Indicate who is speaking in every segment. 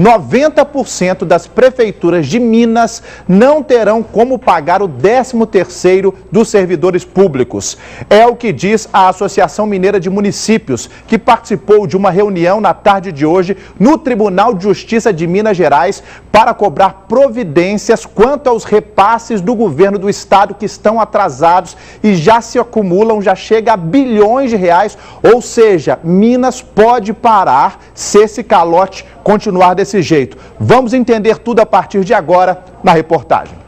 Speaker 1: 90% das prefeituras de Minas não terão como pagar o 13º dos servidores públicos. É o que diz a Associação Mineira de Municípios, que participou de uma reunião na tarde de hoje no Tribunal de Justiça de Minas Gerais para cobrar providências quanto aos repasses do governo do estado que estão atrasados e já se acumulam, já chega a bilhões de reais, ou seja, Minas pode parar se esse calote continuar desse jeito. Vamos entender tudo a partir de agora na reportagem.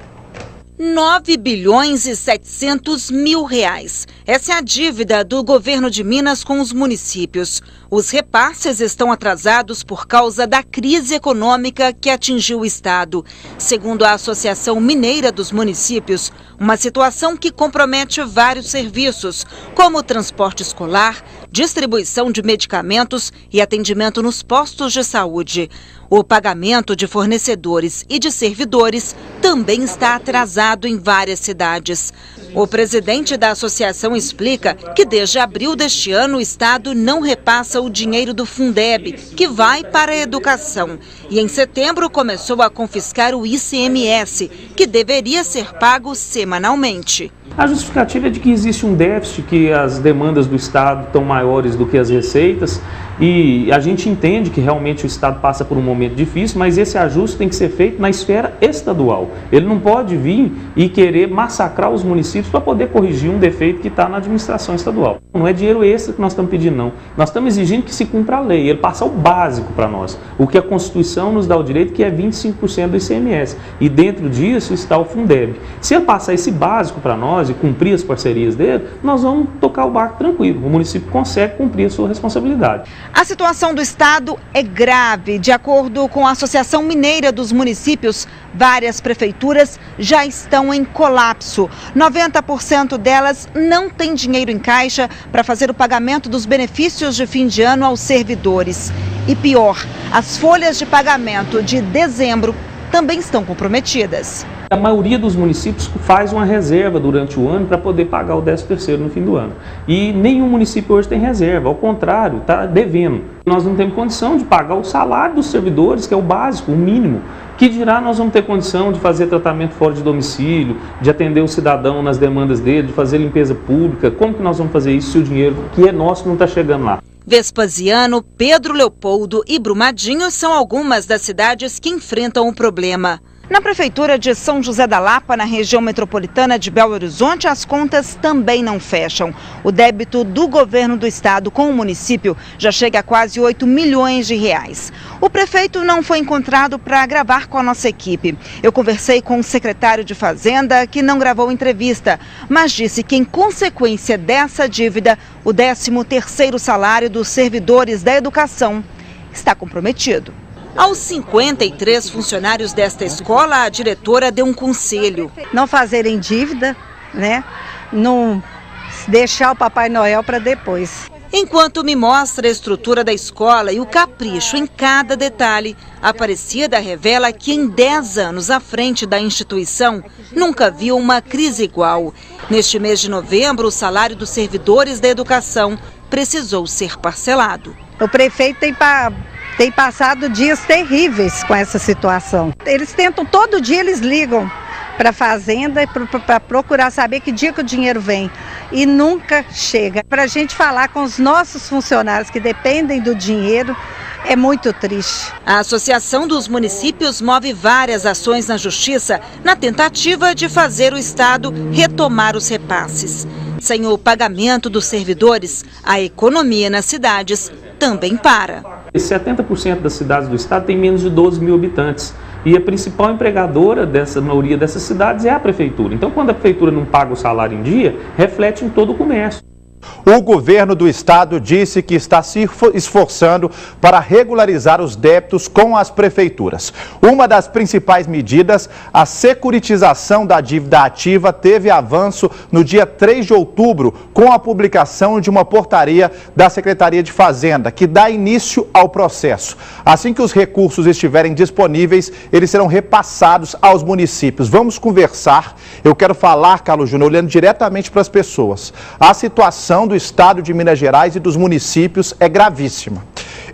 Speaker 2: 9 bilhões e 700 mil reais. Essa é a dívida do governo de Minas com os municípios. Os repasses estão atrasados por causa da crise econômica que atingiu o estado. Segundo a Associação Mineira dos Municípios, uma situação que compromete vários serviços, como transporte escolar, distribuição de medicamentos e atendimento nos postos de saúde. O pagamento de fornecedores e de servidores também está atrasado em várias cidades. O presidente da associação explica que desde abril deste ano o estado não repassa o dinheiro do Fundeb, que vai para a educação. E em setembro começou a confiscar o ICMS, que deveria ser pago semanalmente.
Speaker 3: A justificativa é de que existe um déficit, que as demandas do estado estão maiores do que as receitas, e a gente entende que realmente o estado passa por um momento difícil, mas esse ajuste tem que ser feito na esfera estadual. Ele não pode vir e querer massacrar os municípios para poder corrigir um defeito que está na administração estadual. Não é dinheiro extra que nós estamos pedindo, não. Nós estamos exigindo que se cumpra a lei, ele passa o básico para nós, o que a Constituição nos dá o direito, que é 25% do ICMS, e dentro disso está o Fundeb. Se ele passar esse básico para nós e cumprir as parcerias dele, nós vamos tocar o barco tranquilo. O município consegue cumprir a sua responsabilidade.
Speaker 2: A situação do estado é grave. De acordo com a Associação Mineira dos Municípios, várias prefeituras já estão em colapso. 90% delas não têm dinheiro em caixa para fazer o pagamento dos benefícios de fim de ano aos servidores. E pior, as folhas de pagamento de dezembro também estão comprometidas.
Speaker 3: A maioria dos municípios faz uma reserva durante o ano para poder pagar o 13º no fim do ano. E nenhum município hoje tem reserva, ao contrário, está devendo. Nós não temos condição de pagar o salário dos servidores, que é o básico, o mínimo. Que dirá nós vamos ter condição de fazer tratamento fora de domicílio, de atender o cidadão nas demandas dele, de fazer limpeza pública. Como que nós vamos fazer isso se o dinheiro que é nosso não está chegando lá?
Speaker 2: Vespasiano, Pedro Leopoldo e Brumadinho são algumas das cidades que enfrentam o problema. Na Prefeitura de São José da Lapa, na região metropolitana de Belo Horizonte, as contas também não fecham. O débito do governo do estado com o município já chega a quase 8 milhões de reais. O prefeito não foi encontrado para gravar com a nossa equipe. Eu conversei com o secretário de Fazenda, que não gravou entrevista, mas disse que, em consequência dessa dívida, o 13º salário dos servidores da educação está comprometido. Aos 53 funcionários desta escola, a diretora deu um conselho.
Speaker 4: Não fazerem dívida, né? Não deixar o Papai Noel para depois.
Speaker 2: Enquanto me mostra a estrutura da escola e o capricho em cada detalhe, a Aparecida revela que em 10 anos à frente da instituição, nunca viu uma crise igual. Neste mês de novembro, o salário dos servidores da educação precisou ser parcelado.
Speaker 4: O prefeito tem passado dias terríveis com essa situação. Eles tentam, todo dia eles ligam para a Fazenda para procurar saber que dia que o dinheiro vem e nunca chega. Para a gente falar com os nossos funcionários que dependem do dinheiro, é muito triste.
Speaker 2: A Associação dos Municípios move várias ações na Justiça na tentativa de fazer o Estado retomar os repasses. Sem o pagamento dos servidores, a economia nas cidades também para.
Speaker 3: 70% das cidades do estado tem menos de 12 mil habitantes. E a principal empregadora dessa maioria dessas cidades é a prefeitura. Então, quando a prefeitura não paga o salário em dia, reflete em todo o comércio.
Speaker 1: O governo do estado disse que está se esforçando para regularizar os débitos com as prefeituras. Uma das principais medidas, a securitização da dívida ativa, teve avanço no dia 3 de outubro, com a publicação de uma portaria da Secretaria de Fazenda, que dá início ao processo. Assim que os recursos estiverem disponíveis, eles serão repassados aos municípios. Vamos conversar. Eu quero falar, Carlos Júnior, olhando diretamente para as pessoas. A situação do estado de Minas Gerais e dos municípios é gravíssima.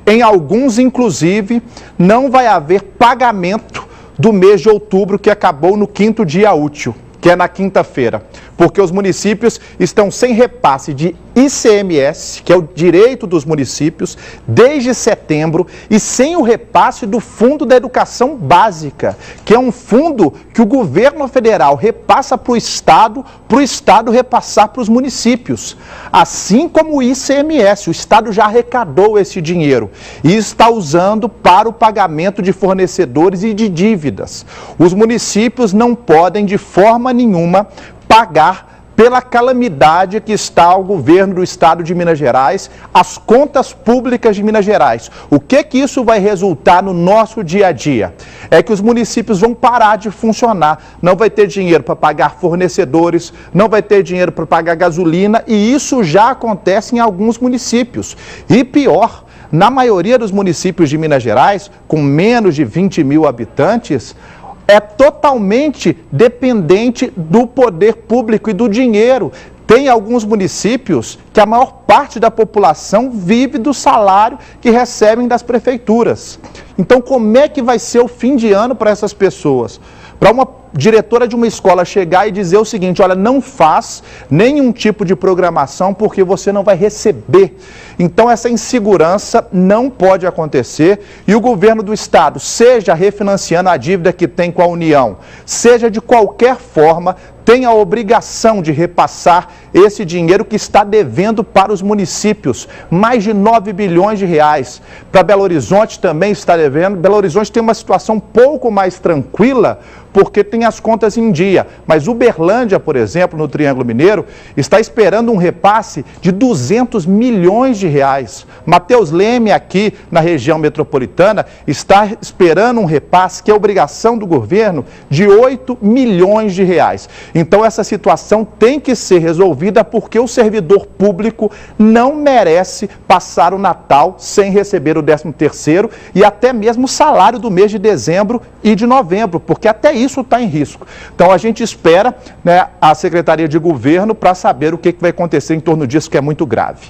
Speaker 1: Em alguns, inclusive, não vai haver pagamento do mês de outubro, que acabou no 5º dia útil, que é na quinta-feira, porque os municípios estão sem repasse de ICMS, que é o direito dos municípios, desde setembro, e sem o repasse do Fundo da Educação Básica, que é um fundo que o governo federal repassa para o Estado repassar para os municípios. Assim como o ICMS, o Estado já arrecadou esse dinheiro e está usando para o pagamento de fornecedores e de dívidas. Os municípios não podem, de forma nenhuma, pagar pela calamidade que está o governo do estado de Minas Gerais, as contas públicas de Minas Gerais. O que isso vai resultar no nosso dia a dia? É que os municípios vão parar de funcionar, não vai ter dinheiro para pagar fornecedores, não vai ter dinheiro para pagar gasolina, e isso já acontece em alguns municípios. E pior, na maioria dos municípios de Minas Gerais, com menos de 20 mil habitantes, é totalmente dependente do poder público e do dinheiro. Tem alguns municípios que a maior parte da população vive do salário que recebem das prefeituras. Então, como é que vai ser o fim de ano para essas pessoas? Para uma diretora de uma escola chegar e dizer o seguinte: olha, não faz nenhum tipo de programação porque você não vai receber. Então essa insegurança não pode acontecer, e o governo do estado, seja refinanciando a dívida que tem com a União, seja de qualquer forma, tem a obrigação de repassar esse dinheiro que está devendo para os municípios, mais de 9 bilhões de reais. Para Belo Horizonte também está devendo. Belo Horizonte tem uma situação um pouco mais tranquila, porque tem as contas em dia. Mas Uberlândia, por exemplo, no Triângulo Mineiro, está esperando um repasse de 200 milhões de reais. Mateus Leme, aqui na região metropolitana, está esperando um repasse, que é obrigação do governo, de 8 milhões de reais. Então essa situação tem que ser resolvida, porque o servidor público não merece passar o Natal sem receber o 13º e até mesmo o salário do mês de dezembro e de novembro, porque até isso está em risco. Então a gente espera, né, a Secretaria de Governo para saber o que vai acontecer em torno disso, que é muito grave.